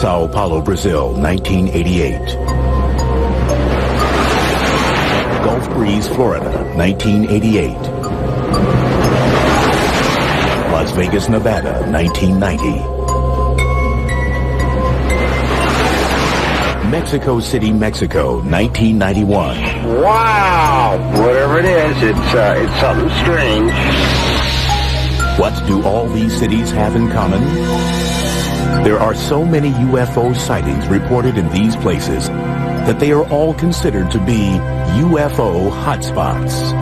Sao Paulo, Brazil, 1988. Gulf Breeze, Florida, 1988. Las Vegas, Nevada, 1990. Mexico City, Mexico, 1991. Wow! Whatever it is, it's something strange. What do all these cities have in common? There are so many UFO sightings reported in these places that they are all considered to be UFO hotspots.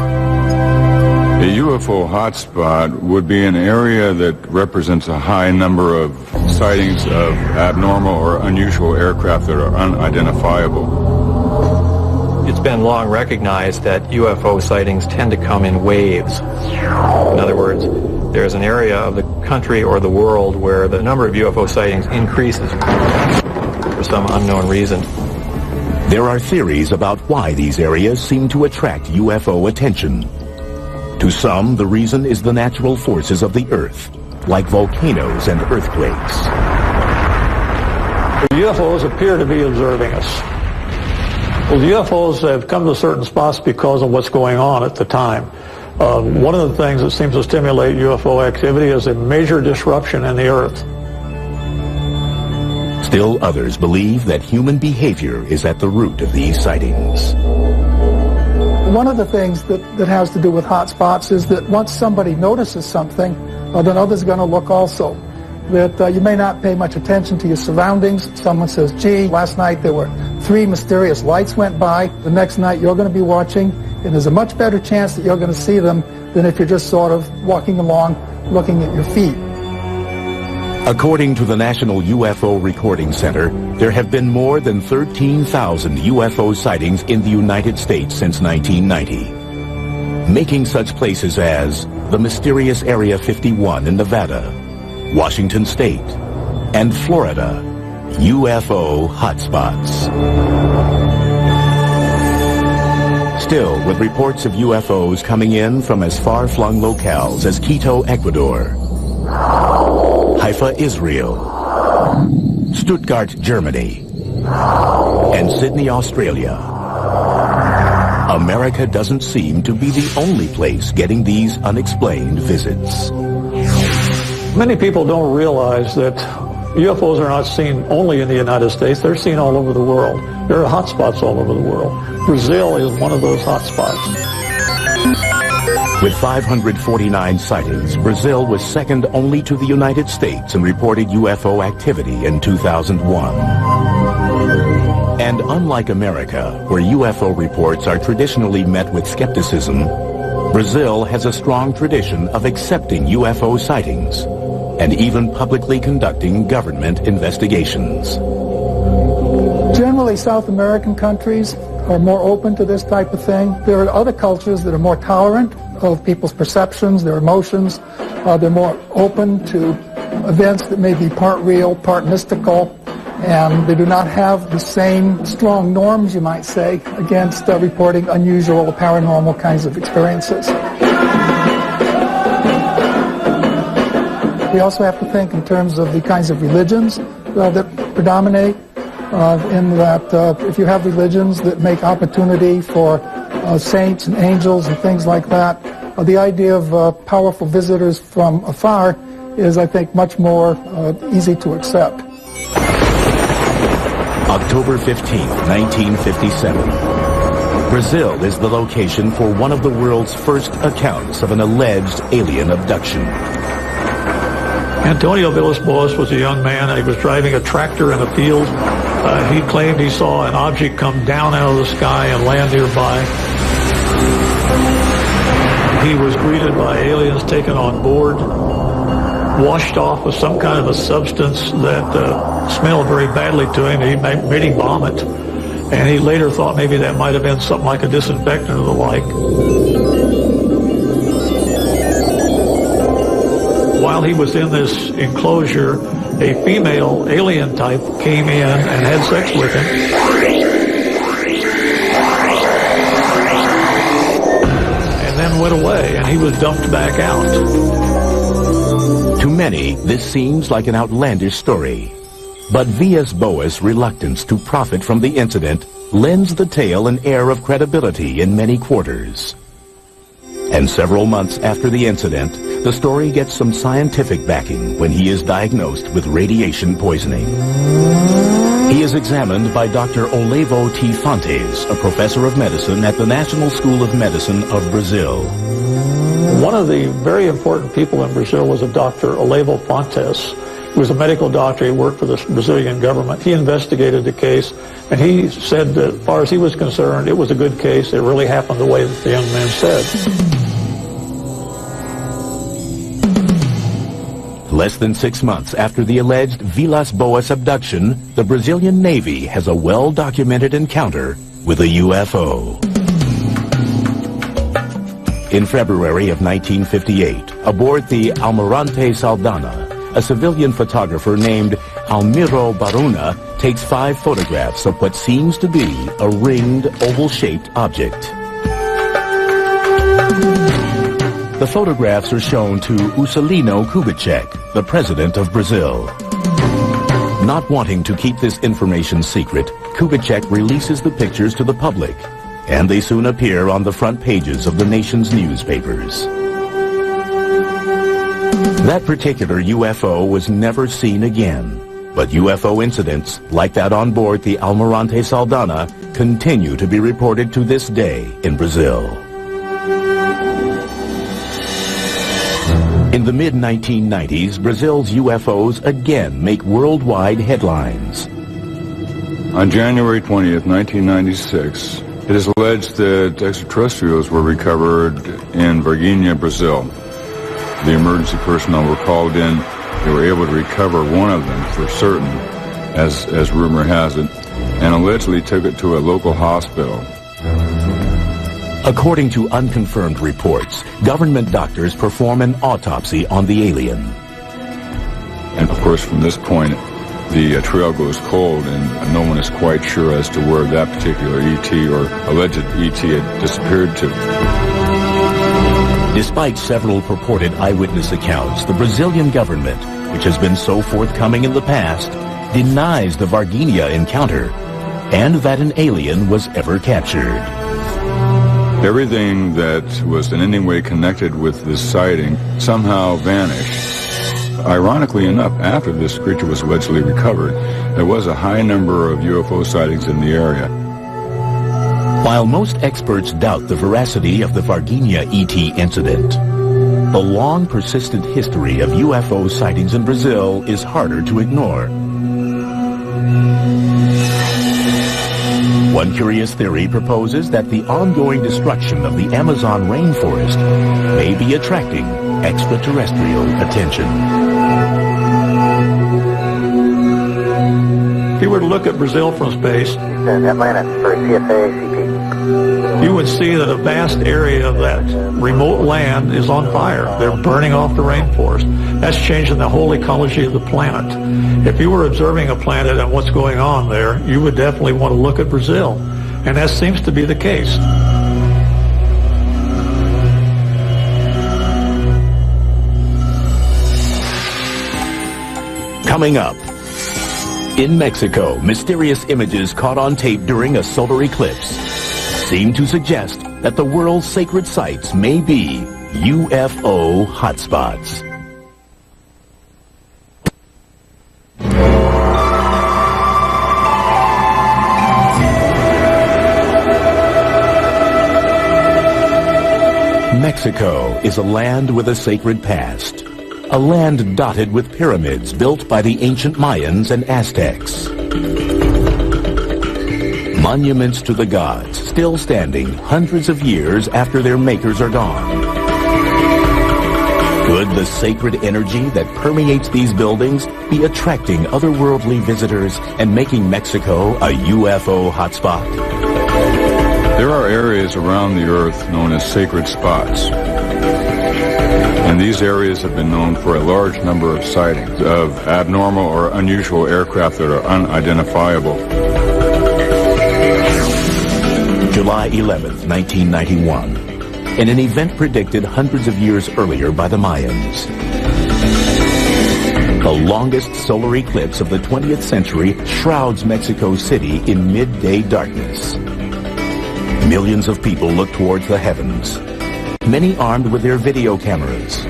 A UFO hotspot would be an area that represents a high number of sightings of abnormal or unusual aircraft that are unidentifiable. It's been long recognized that UFO sightings tend to come in waves. In other words, there's an area of the country or the world where the number of UFO sightings increases for some unknown reason. There are theories about why these areas seem to attract UFO attention. To some, the reason is the natural forces of the Earth, like volcanoes and earthquakes. The UFOs appear to be observing us. Well, the UFOs have come to certain spots because of what's going on at the time. One of the things that seems to stimulate UFO activity is a major disruption in the Earth. Still others believe that human behavior is at the root of these sightings. One of the things that has to do with hotspots is that once somebody notices something, then others are going to look also. That you may not pay much attention to your surroundings. Someone says, gee, last night there were 3 mysterious lights went by. The next night you're going to be watching, and there's a much better chance that you're going to see them than if you're just sort of walking along looking at your feet. According to the National UFO Recording Center, there have been more than 13,000 UFO sightings in the United States since 1990, making such places as the mysterious Area 51 in Nevada, Washington State, and Florida UFO hotspots. Still, with reports of UFOs coming in from as far-flung locales as Quito, Ecuador, Haifa, Israel, Stuttgart, Germany, and Sydney, Australia, America doesn't seem to be the only place getting these unexplained visits. Many people don't realize that UFOs are not seen only in the United States. They're seen all over the world. There are hotspots all over the world. Brazil is one of those hotspots. With 549 sightings, Brazil was second only to the United States in reported UFO activity in 2001. And unlike America, where UFO reports are traditionally met with skepticism, Brazil has a strong tradition of accepting UFO sightings and even publicly conducting government investigations. Generally, South American countries are more open to this type of thing. There are other cultures that are more tolerant of people's perceptions, their emotions. They're more open to events that may be part real, part mystical, and they do not have the same strong norms, you might say, against reporting unusual or paranormal kinds of experiences. We also have to think in terms of the kinds of religions that predominate, in that if you have religions that make opportunity for saints and angels and things like that, the idea of powerful visitors from afar is, I think, much more easy to accept. October 15, 1957. Brazil is the location for one of the world's first accounts of an alleged alien abduction. Antonio Villas-Boas was a young man. He was driving a tractor in a field. He claimed he saw an object come down out of the sky and land nearby. He was greeted by aliens taken on board, washed off with some kind of a substance that smelled very badly to him. He made him vomit. And he later thought maybe that might have been something like a disinfectant or the like. While he was in this enclosure, a female alien type came in and had sex with him. And then went away, and he was dumped back out. To many, this seems like an outlandish story. But Villas-Boas' reluctance to profit from the incident lends the tale an air of credibility in many quarters. And several months after the incident, the story gets some scientific backing when he is diagnosed with radiation poisoning. He is examined by Dr. Olavo T. Fontes, a professor of medicine at the National School of Medicine of Brazil. One of the very important people in Brazil was a Dr. Olavo Fontes. He was a medical doctor. He worked for the Brazilian government. He investigated the case, and he said that as far as he was concerned, it was a good case. It really happened the way that the young man said. Less than 6 months after the alleged Villas-Boas abduction, the Brazilian Navy has a well-documented encounter with a UFO. In February of 1958, aboard the Almirante Saldanha, a civilian photographer named Almiro Baruna takes 5 photographs of what seems to be a ringed, oval-shaped object. The photographs are shown to Juscelino Kubitschek, the president of Brazil. Not wanting to keep this information secret, Kubitschek releases the pictures to the public, and they soon appear on the front pages of the nation's newspapers. That particular UFO was never seen again, but UFO incidents like that on board the Almirante Saldanha continue to be reported to this day in Brazil. In the mid-1990s, Brazil's UFOs again make worldwide headlines. On January 20th, 1996, it is alleged that extraterrestrials were recovered in Varginha, Brazil. The emergency personnel were called in. They were able to recover one of them for certain, as rumor has it, and allegedly took it to a local hospital. According to unconfirmed reports, government doctors perform an autopsy on the alien. And of course, from this point, the trail goes cold, and no one is quite sure as to where that particular ET or alleged ET had disappeared to. Despite several purported eyewitness accounts, the Brazilian government, which has been so forthcoming in the past, denies the Varginha encounter and that an alien was ever captured. Everything that was in any way connected with this sighting somehow vanished. Ironically enough, after this creature was allegedly recovered, there was a high number of UFO sightings in the area. While most experts doubt the veracity of the Varginha ET incident, the long persistent history of UFO sightings in Brazil is harder to ignore. One curious theory proposes that the ongoing destruction of the Amazon rainforest may be attracting extraterrestrial attention. If you were to look at Brazil from space, Atlanta for CFA-CP. you would see that a vast area of that remote land is on fire. They're burning off the rainforest. That's changing the whole ecology of the planet. If you were observing a planet and what's going on there, you would definitely want to look at Brazil. And that seems to be the case. Coming up, in Mexico, mysterious images caught on tape during a solar eclipse seem to suggest that the world's sacred sites may be UFO hotspots. Mexico is a land with a sacred past. A land dotted with pyramids built by the ancient Mayans and Aztecs. Monuments to the gods still standing hundreds of years after their makers are gone. Could the sacred energy that permeates these buildings be attracting otherworldly visitors and making Mexico a UFO hotspot? There are areas around the Earth known as sacred spots. And these areas have been known for a large number of sightings of abnormal or unusual aircraft that are unidentifiable. July 11th, 1991, in an event predicted hundreds of years earlier by the Mayans. The longest solar eclipse of the 20th century shrouds Mexico City in midday darkness. Millions of people look towards the heavens, many armed with their video cameras.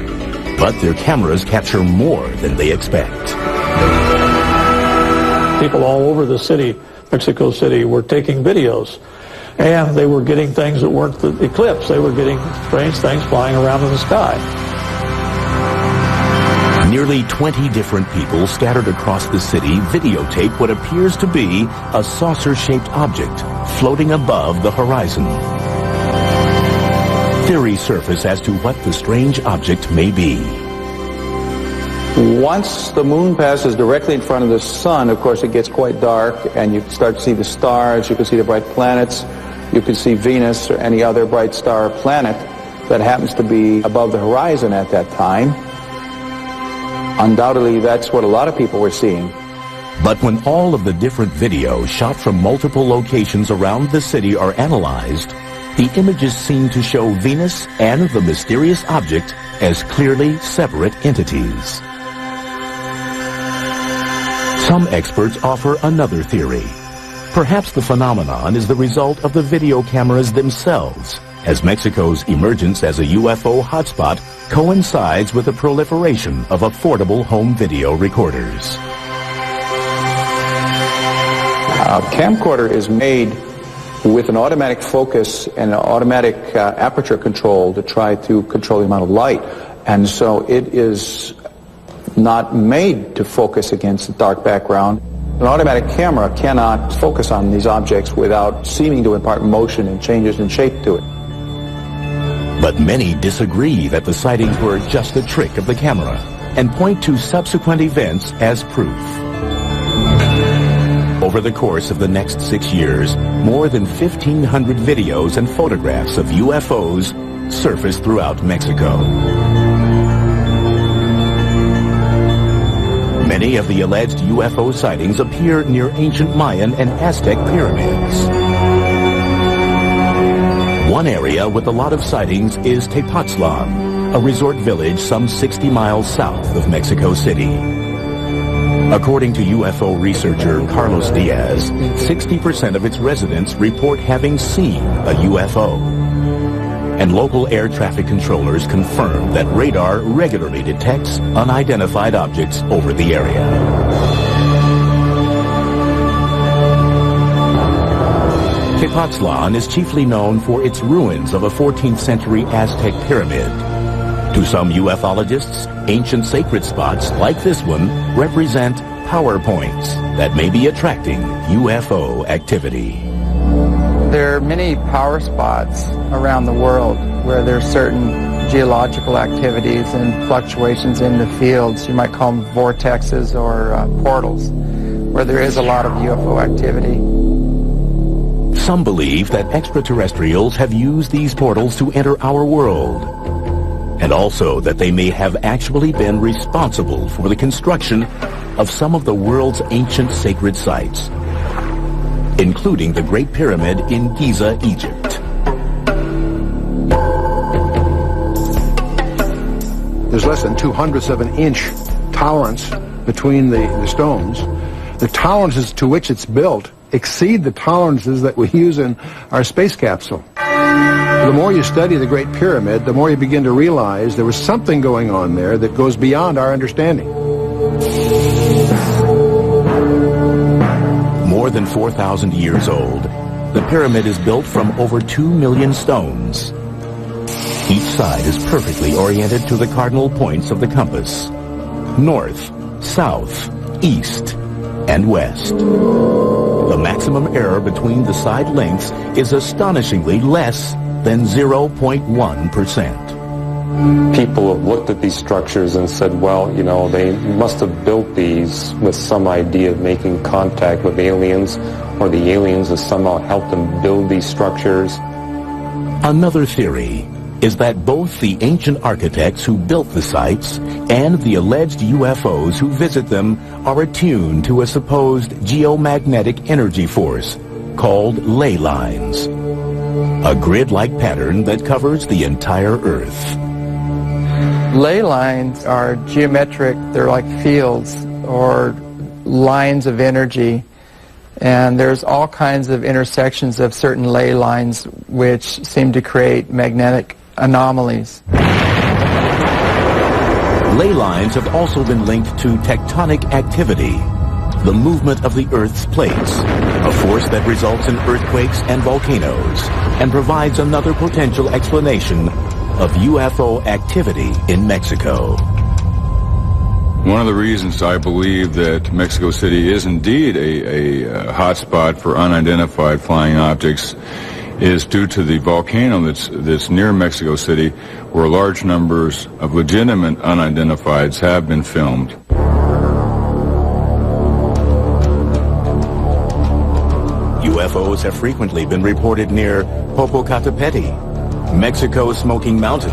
But their cameras capture more than they expect. People all over the city, Mexico City, were taking videos. And they were getting things that weren't the eclipse. They were getting strange things flying around in the sky. Nearly 20 different people scattered across the city videotape what appears to be a saucer-shaped object floating above the horizon. Theories surface as to what the strange object may be. Once the moon passes directly in front of the sun, of course, it gets quite dark, and you start to see the stars, you can see the bright planets, you can see Venus or any other bright star or planet that happens to be above the horizon at that time. Undoubtedly, that's what a lot of people were seeing. But when all of the different videos shot from multiple locations around the city are analyzed, the images seem to show Venus and the mysterious object as clearly separate entities. Some experts offer another theory. Perhaps the phenomenon is the result of the video cameras themselves, as Mexico's emergence as a UFO hotspot coincides with the proliferation of affordable home video recorders. A camcorder is made with an automatic focus and an automatic aperture control to try to control the amount of light. And so it is not made to focus against a dark background. An automatic camera cannot focus on these objects without seeming to impart motion and changes in shape to it. But many disagree that the sightings were just a trick of the camera and point to subsequent events as proof. Over the course of the next 6 years, more than 1,500 videos and photographs of UFOs surfaced throughout Mexico. Many of the alleged UFO sightings appear near ancient Mayan and Aztec pyramids. One area with a lot of sightings is Tepoztlan, a resort village some 60 miles south of Mexico City. According to UFO researcher Carlos Diaz, 60% of its residents report having seen a UFO. And local air traffic controllers confirm that radar regularly detects unidentified objects over the area. Tepoztlan is chiefly known for its ruins of a 14th century Aztec pyramid. To some ufologists, ancient sacred spots like this one represent power points that may be attracting UFO activity. There are many power spots around the world where there's certain geological activities and fluctuations in the fields. You might call them vortexes or portals, where there is a lot of UFO activity. Some believe that extraterrestrials have used these portals to enter our world, and also that they may have actually been responsible for the construction of some of the world's ancient sacred sites, including the Great Pyramid in Giza, Egypt. There's less than 2/100ths of an inch tolerance between the stones. The tolerances to which it's built exceed the tolerances that we use in our space capsule. The more you study the Great Pyramid, the more you begin to realize there was something going on there that goes beyond our understanding. More than 4,000 years old, the pyramid is built from over 2 million stones. Each side is perfectly oriented to the cardinal points of the compass: north, south, east, and west. The maximum error between the side lengths is astonishingly less than 0.1%. People have looked at these structures and said, well, you know, they must have built these with some idea of making contact with aliens, or the aliens have somehow helped them build these structures. Another theory is that both the ancient architects who built the sites and the alleged UFOs who visit them are attuned to a supposed geomagnetic energy force called ley lines, a grid-like pattern that covers the entire Earth. Ley lines are geometric, they're like fields or lines of energy, and there's all kinds of intersections of certain ley lines which seem to create magnetic anomalies. Ley lines have also been linked to tectonic activity, the movement of the Earth's plates, a force that results in earthquakes and volcanoes, and provides another potential explanation of UFO activity in Mexico. One of the reasons I believe that Mexico City is indeed a hotspot for unidentified flying objects is due to the volcano that's near Mexico City, where large numbers of legitimate unidentifieds have been filmed. UFOs have frequently been reported near Popocatépetl, Mexico's Smoking Mountain.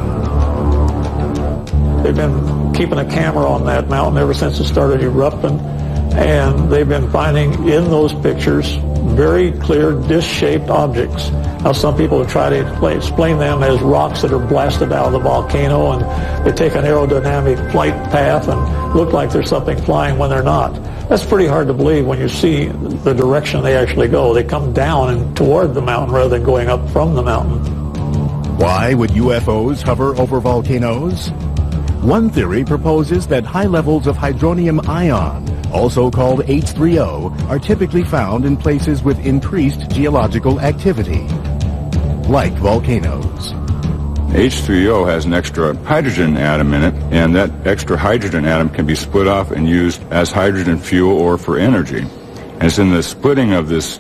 They've been keeping a camera on that mountain ever since it started erupting, and they've been finding in those pictures very clear disc-shaped objects. Now, some people have tried to explain them as rocks that are blasted out of the volcano, and they take an aerodynamic flight path and look like there's something flying when they're not. That's pretty hard to believe when you see the direction they actually go. They come down and toward the mountain rather than going up from the mountain. Why would UFOs hover over volcanoes? One theory proposes that high levels of hydronium ion, also called H3O, are typically found in places with increased geological activity, like volcanoes. H3O has an extra hydrogen atom in it, and that extra hydrogen atom can be split off and used as hydrogen fuel or for energy. And it's in the splitting of this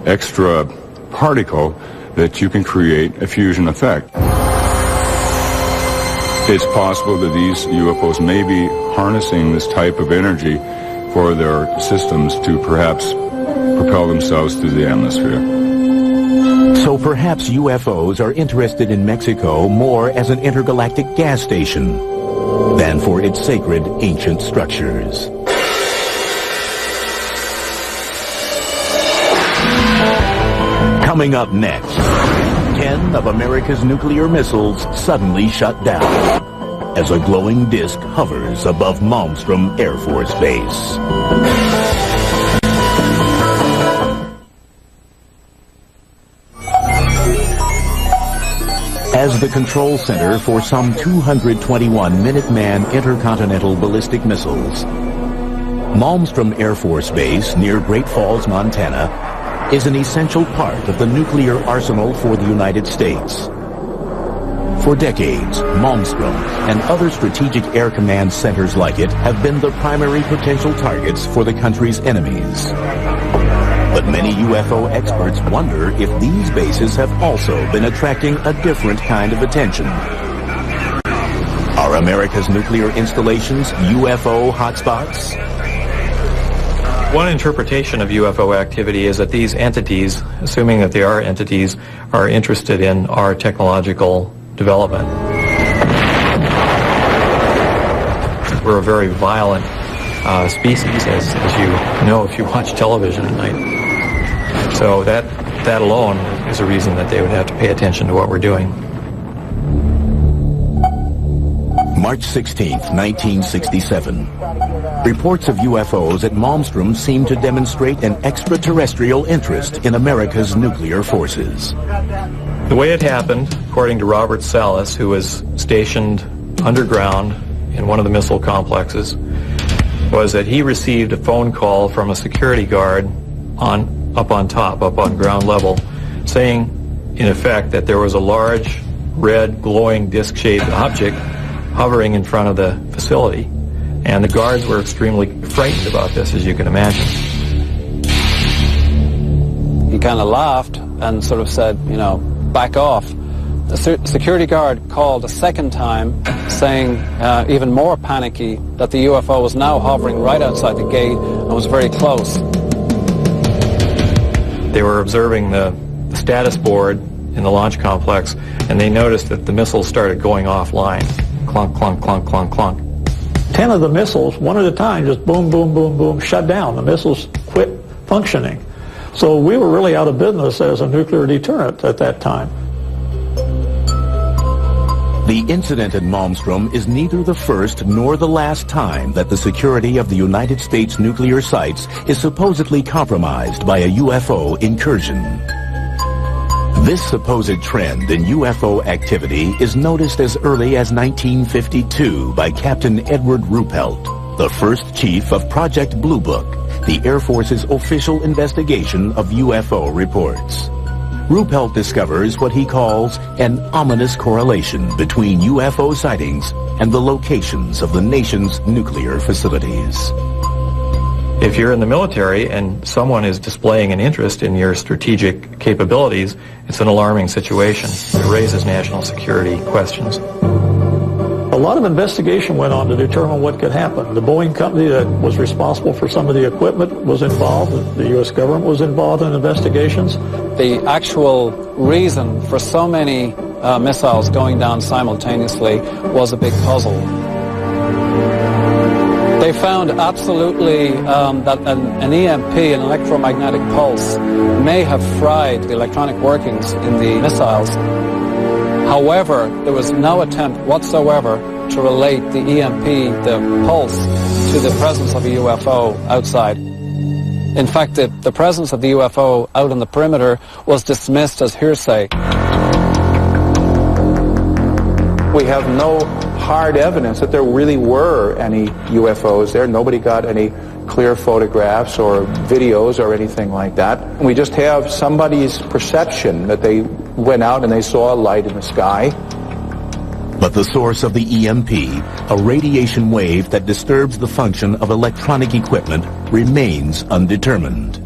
extra particle that you can create a fusion effect. It's possible that these UFOs may be harnessing this type of energy for their systems to perhaps propel themselves through the atmosphere. So perhaps UFOs are interested in Mexico more as an intergalactic gas station than for its sacred ancient structures. Coming up next, 10 of America's nuclear missiles suddenly shut down as a glowing disk hovers above Malmstrom Air Force Base. As the control center for some 221 Minuteman intercontinental ballistic missiles, Malmstrom Air Force Base near Great Falls, Montana, is an essential part of the nuclear arsenal for the United States. For decades, Malmstrom and other strategic air command centers like it have been the primary potential targets for the country's enemies. But many UFO experts wonder if these bases have also been attracting a different kind of attention. Are America's nuclear installations UFO hotspots? One interpretation of UFO activity is that these entities, assuming that they are entities, are interested in our technological development. We're a very violent species, as you know if you watch television at night. So that alone is a reason that they would have to pay attention to what we're doing. March 16th, 1967. Reports of UFOs at Malmstrom seem to demonstrate an extraterrestrial interest in America's nuclear forces. The way it happened, according to Robert Salas, who was stationed underground in one of the missile complexes, was that he received a phone call from a security guard up on ground level, saying, in effect, that there was a large, red, glowing, disc-shaped object hovering in front of the facility. And the guards were extremely frightened about this, as you can imagine. He kind of laughed and sort of said, back off. The security guard called a second time, saying, even more panicky, that the UFO was now hovering right outside the gate and was very close. They were observing the status board in the launch complex, and they noticed that the missiles started going offline. Clunk, clunk, clunk, clunk, clunk. 10 of the missiles, one at a time, just boom, boom, boom, boom, shut down. The missiles quit functioning. So we were really out of business as a nuclear deterrent at that time. The incident at Malmstrom is neither the first nor the last time that the security of the United States nuclear sites is supposedly compromised by a UFO incursion. This supposed trend in UFO activity is noticed as early as 1952 by Captain Edward Ruppelt, the first chief of Project Blue Book, the Air Force's official investigation of UFO reports. Ruppelt discovers what he calls an ominous correlation between UFO sightings and the locations of the nation's nuclear facilities. If you're in the military and someone is displaying an interest in your strategic capabilities, it's an alarming situation. It raises national security questions. A lot of investigation went on to determine what could happen. The Boeing company that was responsible for some of the equipment was involved. The U.S. government was involved in investigations. The actual reason for so many missiles going down simultaneously was a big puzzle. They found absolutely that an EMP, an electromagnetic pulse, may have fried the electronic workings in the missiles. However, there was no attempt whatsoever to relate the EMP, the pulse, to the presence of a UFO outside. In fact, the presence of the UFO out on the perimeter was dismissed as hearsay. We have no hard evidence that there really were any UFOs there. Nobody got any clear photographs or videos or anything like that. We just have somebody's perception that they went out and they saw a light in the sky. But the source of the EMP, a radiation wave that disturbs the function of electronic equipment, remains undetermined.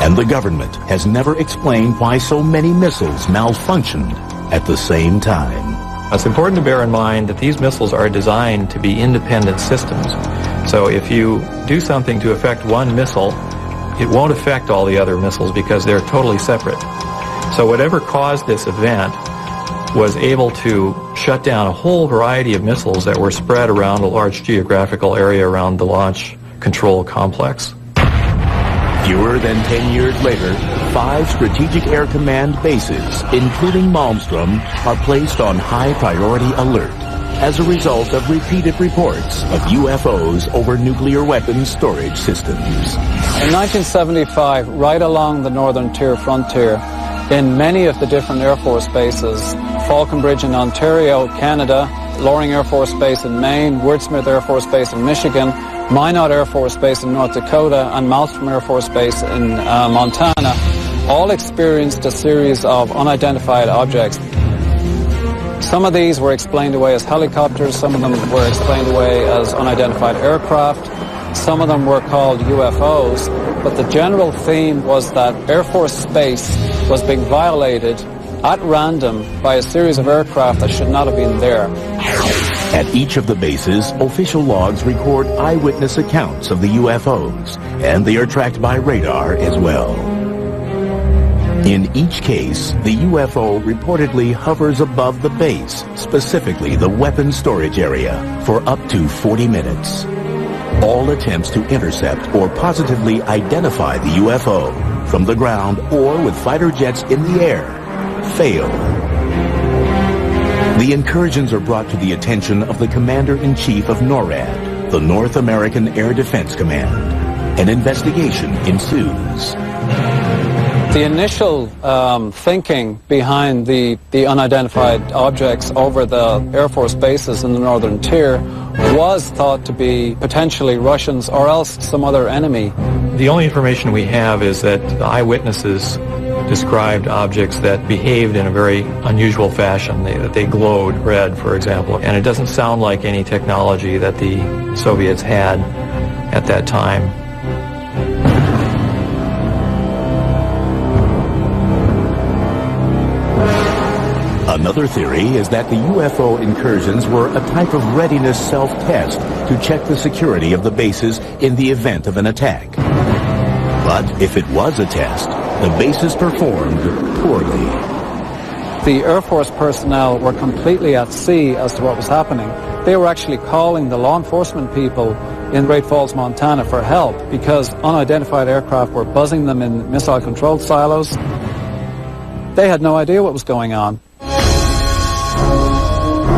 And the government has never explained why so many missiles malfunctioned at the same time. It's important to bear in mind that these missiles are designed to be independent systems. So if you do something to affect one missile, it won't affect all the other missiles because they're totally separate. So whatever caused this event was able to shut down a whole variety of missiles that were spread around a large geographical area around the launch control complex. Fewer than 10 years later, 5 Strategic Air Command bases, including Malmstrom, are placed on high priority alert as a result of repeated reports of UFOs over nuclear weapons storage systems. In 1975, right along the northern tier frontier, in many of the different Air Force bases, Falconbridge in Ontario, Canada, Loring Air Force Base in Maine, Woodsmith Air Force Base in Michigan, Minot Air Force Base in North Dakota, and Malmstrom Air Force Base in Montana, all experienced a series of unidentified objects. Some of these were explained away as helicopters, some of them were explained away as unidentified aircraft, some of them were called UFOs, but the general theme was that Air Force space was being violated at random by a series of aircraft that should not have been there. At each of the bases, official logs record eyewitness accounts of the UFOs, and they are tracked by radar as well. In each case, the UFO reportedly hovers above the base, specifically the weapons storage area, for up to 40 minutes. All attempts to intercept or positively identify the UFO from the ground or with fighter jets in the air fail. The incursions are brought to the attention of the Commander-in-Chief of NORAD, the North American Air Defense Command. An investigation ensues. The initial thinking behind the unidentified objects over the Air Force bases in the northern tier was thought to be potentially Russians or else some other enemy. The only information we have is that the eyewitnesses described objects that behaved in a very unusual fashion. They glowed red, for example, and it doesn't sound like any technology that the Soviets had at that time. Another theory is that the UFO incursions were a type of readiness self-test to check the security of the bases in the event of an attack. But if it was a test, the bases performed poorly. The Air Force personnel were completely at sea as to what was happening. They were actually calling the law enforcement people in Great Falls, Montana for help because unidentified aircraft were buzzing them in missile-controlled silos. They had no idea what was going on.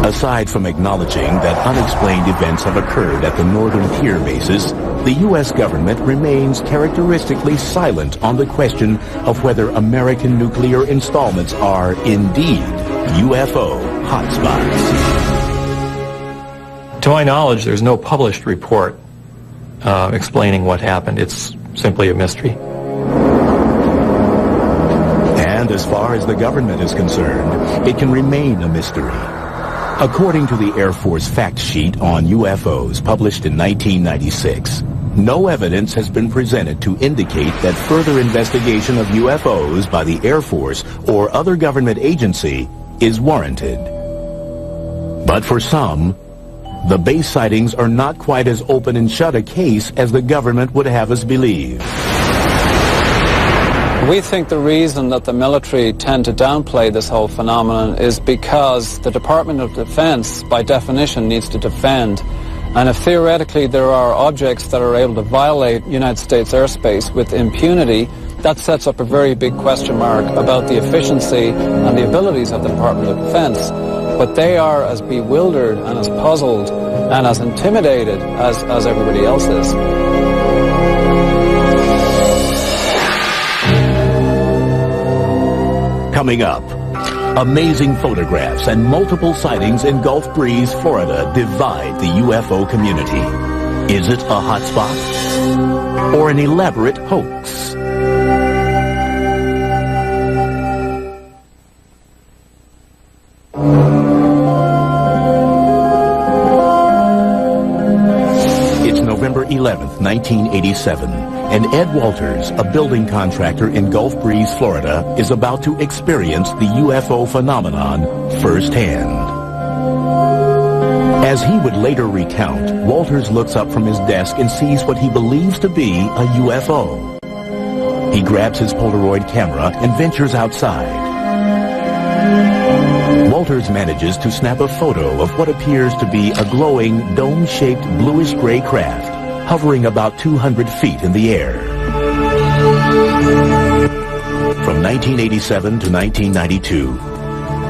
Aside from acknowledging that unexplained events have occurred at the northern tier bases, the U.S. government remains characteristically silent on the question of whether American nuclear installments are indeed UFO hotspots. To my knowledge, there's no published report explaining what happened. It's simply a mystery. And as far as the government is concerned, it can remain a mystery. According to the Air Force fact sheet on UFOs published in 1996, no evidence has been presented to indicate that further investigation of UFOs by the Air Force or other government agency is warranted. But for some, the base sightings are not quite as open and shut a case as the government would have us believe. We think the reason that the military tend to downplay this whole phenomenon is because the Department of Defense, by definition, needs to defend. And if theoretically there are objects that are able to violate United States airspace with impunity, that sets up a very big question mark about the efficiency and the abilities of the Department of Defense. But they are as bewildered and as puzzled and as intimidated as everybody else is. Coming up, amazing photographs and multiple sightings in Gulf Breeze, Florida divide the UFO community. Is it a hotspot or an elaborate hoax? It's November 11th, 1987. And Ed Walters, a building contractor in Gulf Breeze, Florida, is about to experience the UFO phenomenon firsthand. As he would later recount, Walters looks up from his desk and sees what he believes to be a UFO. He grabs his Polaroid camera and ventures outside. Walters manages to snap a photo of what appears to be a glowing, dome-shaped bluish-gray craft, hovering about 200 feet in the air. From 1987 to 1992,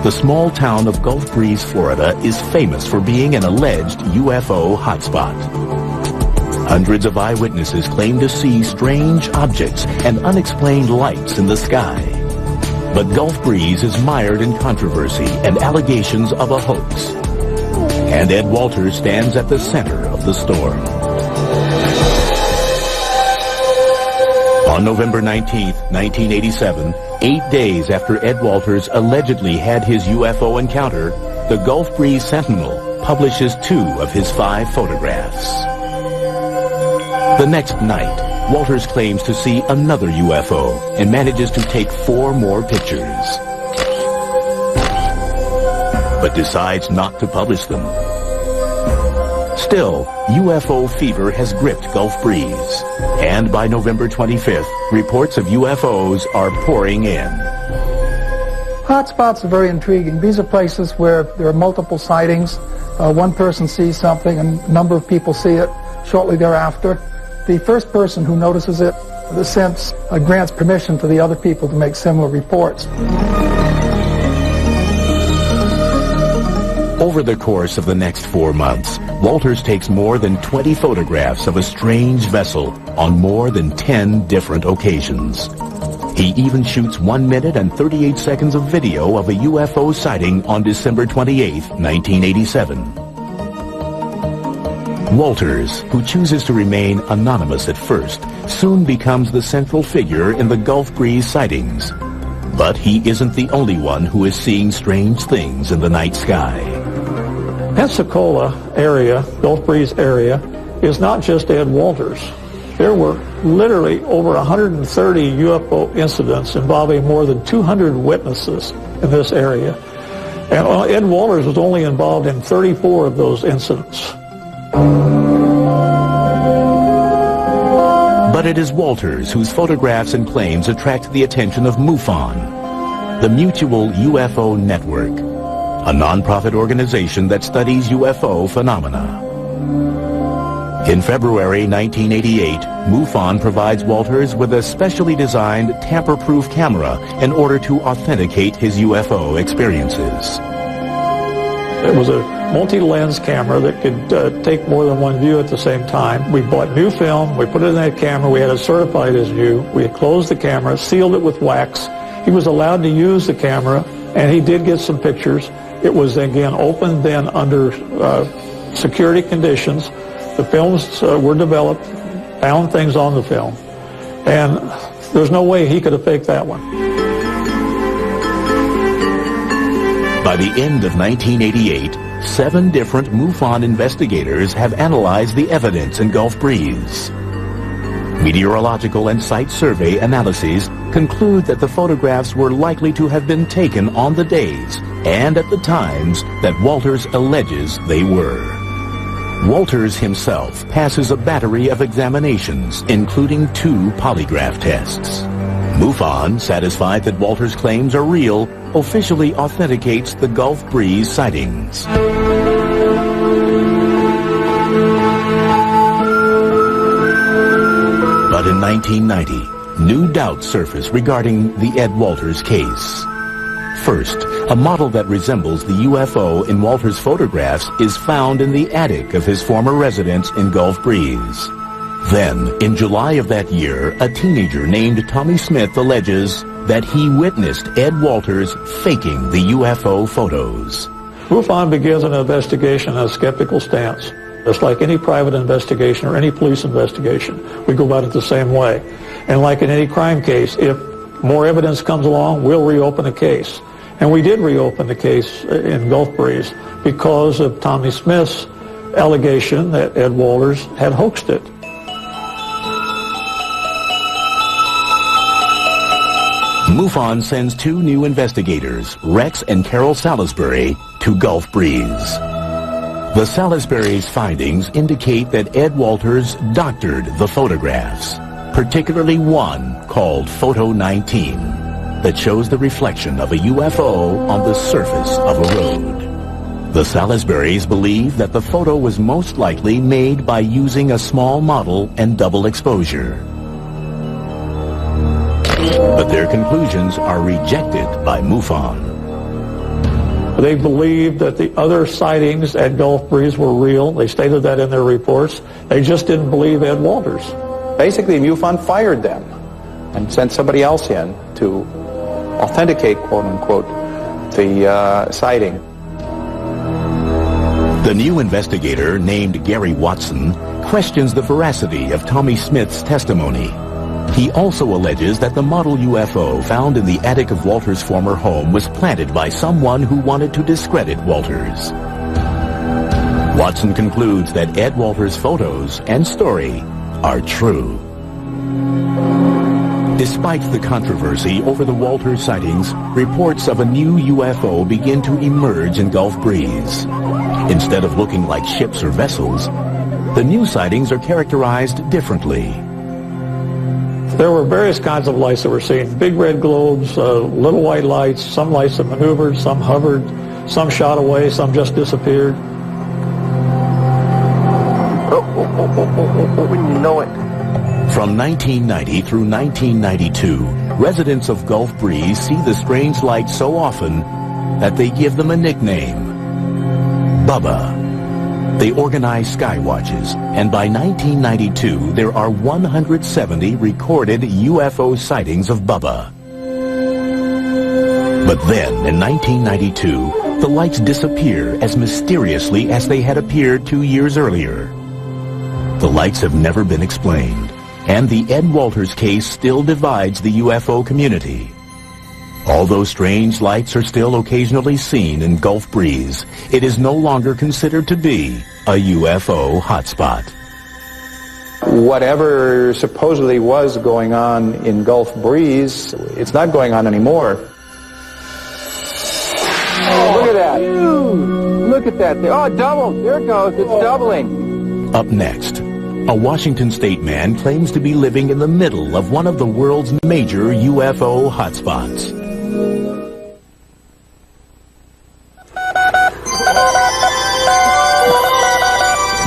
the small town of Gulf Breeze, Florida is famous for being an alleged UFO hotspot. Hundreds of eyewitnesses claim to see strange objects and unexplained lights in the sky. But Gulf Breeze is mired in controversy and allegations of a hoax. And Ed Walters stands at the center of the storm. On November 19th, 1987, 8 days after Ed Walters allegedly had his UFO encounter, the Gulf Breeze Sentinel publishes 2 of his 5 photographs. The next night, Walters claims to see another UFO and manages to take 4 more pictures, but decides not to publish them. Still, UFO fever has gripped Gulf Breeze, and by November 25th, reports of UFOs are pouring in. Hotspots are very intriguing. These are places where there are multiple sightings. One person sees something and a number of people see it shortly thereafter. The first person who notices it, the sense grants permission for the other people to make similar reports. Over the course of the next 4 months, Walters takes more than 20 photographs of a strange vessel on more than 10 different occasions. He even shoots 1 minute and 38 seconds of video of a UFO sighting on December 28, 1987. Walters, who chooses to remain anonymous at first, soon becomes the central figure in the Gulf Breeze sightings. But he isn't the only one who is seeing strange things in the night sky. Pensacola area, Gulf Breeze area, is not just Ed Walters. There were literally over 130 UFO incidents involving more than 200 witnesses in this area. And Ed Walters was only involved in 34 of those incidents. But it is Walters whose photographs and claims attract the attention of MUFON, the Mutual UFO Network, a non-profit organization that studies UFO phenomena. In February 1988, MUFON provides Walters with a specially designed tamper-proof camera in order to authenticate his UFO experiences. It was a multi-lens camera that could take more than one view at the same time. We bought new film, we put it in that camera, we had it certified as new. We had closed the camera, sealed it with wax. He was allowed to use the camera, and he did get some pictures. It was, again, opened then under security conditions. The films were developed, found things on the film, and there's no way he could have faked that one. By the end of 1988, 7 different MUFON investigators have analyzed the evidence in Gulf Breeze. Meteorological and site survey analyses conclude that the photographs were likely to have been taken on the days and at the times that Walters alleges they were. Walters himself passes a battery of examinations, including 2 polygraph tests. MUFON, satisfied that Walters' claims are real, officially authenticates the Gulf Breeze sightings. But in 1990, new doubts surface regarding the Ed Walters case. First, a model that resembles the UFO in Walters' photographs is found in the attic of his former residence in Gulf Breeze. Then, in July of that year, a teenager named Tommy Smith alleges that he witnessed Ed Walters faking the UFO photos. MUFON begins an investigation on a skeptical stance. Just like any private investigation or any police investigation, we go about it the same way. And like in any crime case, if more evidence comes along, we'll reopen a case. And we did reopen the case in Gulf Breeze because of Tommy Smith's allegation that Ed Walters had hoaxed it. MUFON sends 2 new investigators, Rex and Carol Salisbury, to Gulf Breeze. The Salisbury's findings indicate that Ed Walters doctored the photographs, particularly one called Photo 19, that shows the reflection of a UFO on the surface of a road. The Salisburys believe that the photo was most likely made by using a small model and double exposure. But their conclusions are rejected by MUFON. They believed that the other sightings at Gulf Breeze were real. They stated that in their reports. They just didn't believe Ed Walters. Basically, MUFON fired them and sent somebody else in to authenticate, quote-unquote, the sighting. The new investigator, named Gary Watson, questions the veracity of Tommy Smith's testimony. He also alleges that the model UFO found in the attic of Walters' former home was planted by someone who wanted to discredit Walters. Watson concludes that Ed Walters' photos and story are true. Despite the controversy over the Walters sightings, reports of a new UFO begin to emerge in Gulf Breeze. Instead of looking like ships or vessels, the new sightings are characterized differently. There were various kinds of lights that were seen. Big red globes, little white lights, some lights that maneuvered, some hovered, some shot away, some just disappeared. Wouldn't you know it? From 1990 through 1992, residents of Gulf Breeze see the strange lights so often that they give them a nickname, Bubba. They organize sky watches, and by 1992, there are 170 recorded UFO sightings of Bubba. But then, in 1992, the lights disappear as mysteriously as they had appeared 2 years earlier. The lights have never been explained, and the Ed Walters case still divides the UFO community. Although strange lights are still occasionally seen in Gulf Breeze, it is no longer considered to be a UFO hotspot. Whatever supposedly was going on in Gulf Breeze, it's not going on anymore. Oh, look at that. Look at that. Oh, it doubled. There it goes. It's doubling. Up next, a Washington state man claims to be living in the middle of one of the world's major UFO hotspots.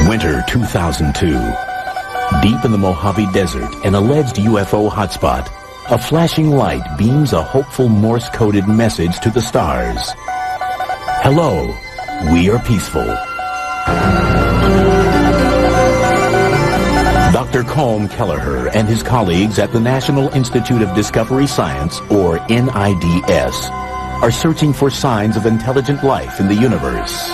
Winter 2002. Deep in the Mojave Desert, an alleged UFO hotspot, a flashing light beams a hopeful Morse-coded message to the stars. Hello, we are peaceful. Dr. Colm Kelleher and his colleagues at the National Institute of Discovery Science, or NIDS, are searching for signs of intelligent life in the universe.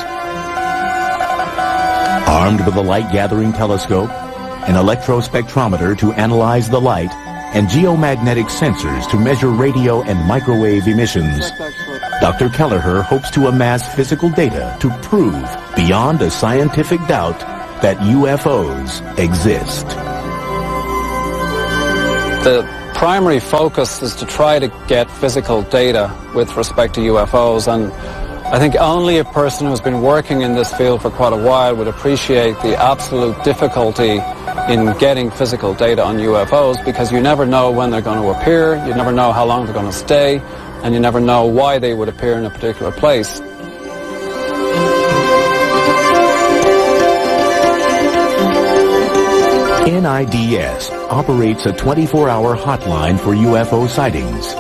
Armed with a light-gathering telescope, an electrospectrometer to analyze the light, and geomagnetic sensors to measure radio and microwave emissions, Dr. Kelleher hopes to amass physical data to prove, beyond a scientific doubt, that UFOs exist. The primary focus is to try to get physical data with respect to UFOs, and I think only a person who's been working in this field for quite a while would appreciate the absolute difficulty in getting physical data on UFOs, because you never know when they're going to appear, you never know how long they're going to stay, and you never know why they would appear in a particular place. NIDS operates a 24-hour hotline for UFO sightings.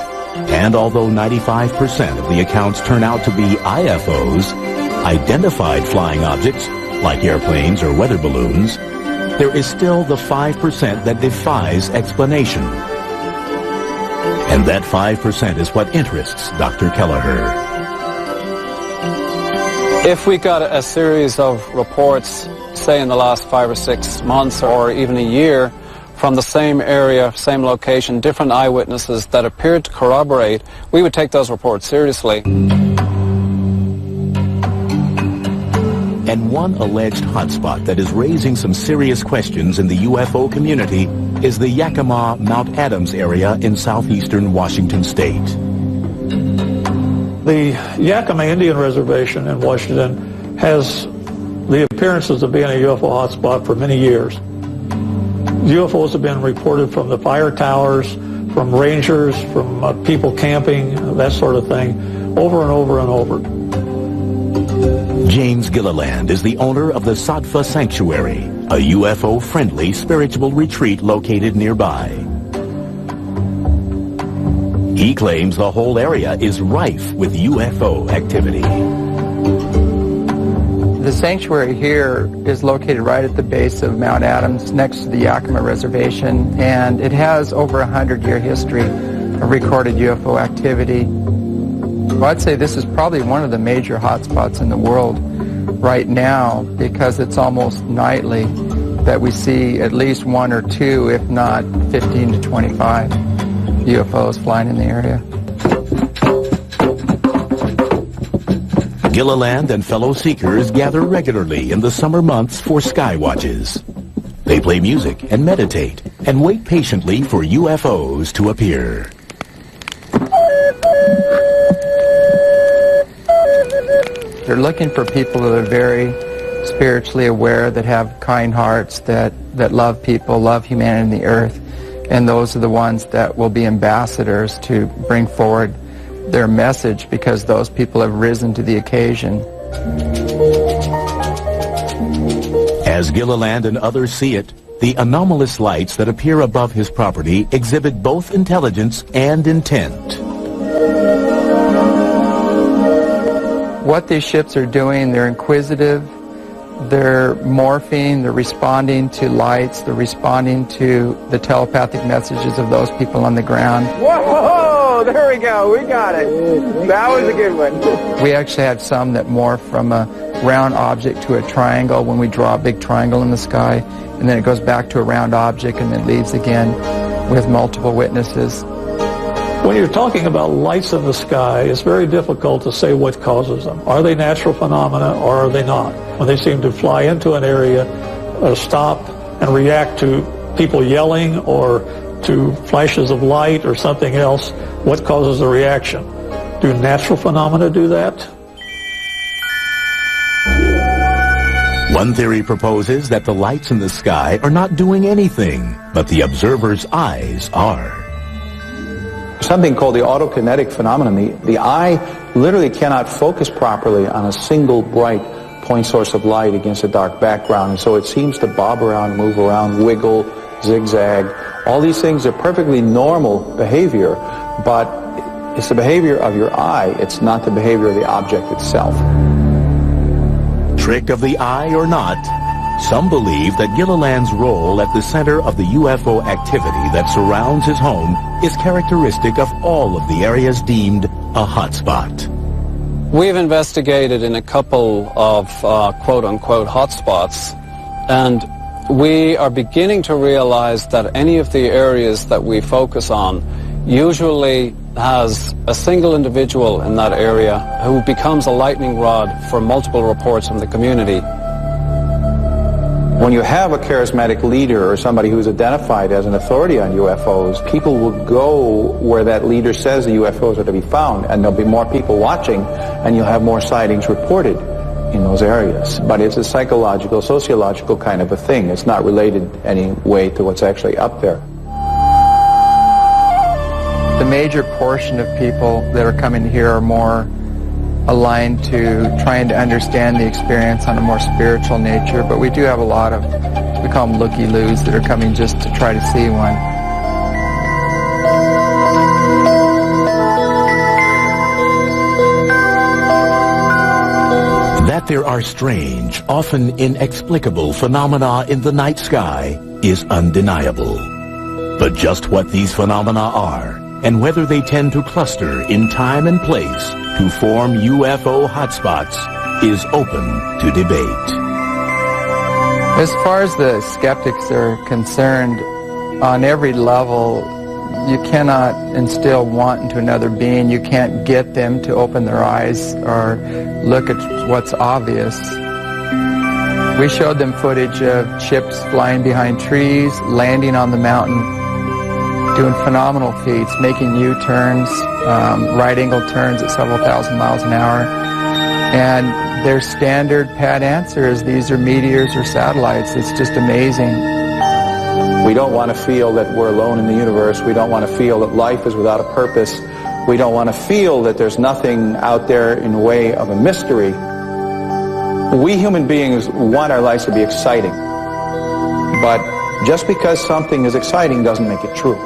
And although 95% of the accounts turn out to be IFOs, identified flying objects, like airplanes or weather balloons, there is still the 5% that defies explanation. And that 5% is what interests Dr. Kelleher. If we got a series of reports, say in the last 5 or 6 months or even a year, from the same area, same location, different eyewitnesses that appeared to corroborate, we would take those reports seriously. And one alleged hotspot that is raising some serious questions in the UFO community is the Yakima Mount Adams area in southeastern Washington state. The Yakima Indian Reservation in Washington has the appearances of being a UFO hotspot for many years. UFOs have been reported from the fire towers, from rangers, from people camping, that sort of thing, over and over and over. James Gilliland is the owner of the Sattva Sanctuary, a UFO-friendly spiritual retreat located nearby. He claims the whole area is rife with UFO activity. The sanctuary here is located right at the base of Mount Adams, next to the Yakima Reservation, and it has over 100-year history of recorded UFO activity. Well, I'd say this is probably one of the major hotspots in the world right now, because it's almost nightly that we see at least 1 or 2, if not 15 to 25 UFOs flying in the area. Gilliland and fellow seekers gather regularly in the summer months for sky watches. They play music and meditate and wait patiently for UFOs to appear. They're looking for people that are very spiritually aware, that have kind hearts, that love people, love humanity and the earth. And those are the ones that will be ambassadors to bring forward their message, because those people have risen to the occasion. As Gilliland and others see it, the anomalous lights that appear above his property exhibit both intelligence and intent. What these ships are doing, they're inquisitive, they're morphing, they're responding to lights, they're responding to the telepathic messages of those people on the ground. Whoa! There we go. We got it. That was a good one. We actually had some that morph from a round object to a triangle when we draw a big triangle in the sky, and then it goes back to a round object and then leaves again with multiple witnesses. When you're talking about lights in the sky, it's very difficult to say what causes them. Are they natural phenomena or are they not? When they seem to fly into an area, stop and react to people yelling or to flashes of light or something else, what causes the reaction? Do natural phenomena do that? One theory proposes that the lights in the sky are not doing anything, but the observer's eyes are. Something called the autokinetic phenomenon. The eye literally cannot focus properly on a single bright point source of light against a dark background, and so it seems to bob around, move around, wiggle, zigzag. All these things are perfectly normal behavior, but it's the behavior of your eye, it's not the behavior of the object itself. trick of the eye or not, some believe that Gilliland's role at the center of the UFO activity that surrounds his home is characteristic of all of the areas deemed a hotspot. We've investigated in a couple of quote-unquote hotspots, and we are beginning to realize that any of the areas that we focus on usually has a single individual in that area who becomes a lightning rod for multiple reports from the community. When you have a charismatic leader or somebody who's identified as an authority on UFOs, people will go where that leader says the UFOs are to be found, and there'll be more people watching, and you'll have more sightings reported in those areas. But it's a psychological, sociological kind of a thing. It's not related any way to what's actually up there. The major portion of people that are coming here are more aligned to trying to understand the experience on a more spiritual nature, but we do have a lot of, we call them looky-loos, that are coming just to try to see one. That there are strange, often inexplicable phenomena in the night sky is undeniable. But just what these phenomena are, and whether they tend to cluster in time and place to form UFO hotspots, is open to debate. As far as the skeptics are concerned, on every level, you cannot instill want into another being. You can't get them to open their eyes or look at what's obvious. We showed them footage of ships flying behind trees, landing on the mountain, doing phenomenal feats, making U-turns, right-angle turns at several thousand miles an hour. And their standard pat answer is, these are meteors or satellites. It's just amazing. We don't want to feel that we're alone in the universe. We don't want to feel that life is without a purpose. We don't want to feel that there's nothing out there in the way of a mystery. We human beings want our lives to be exciting. But just because something is exciting doesn't make it true.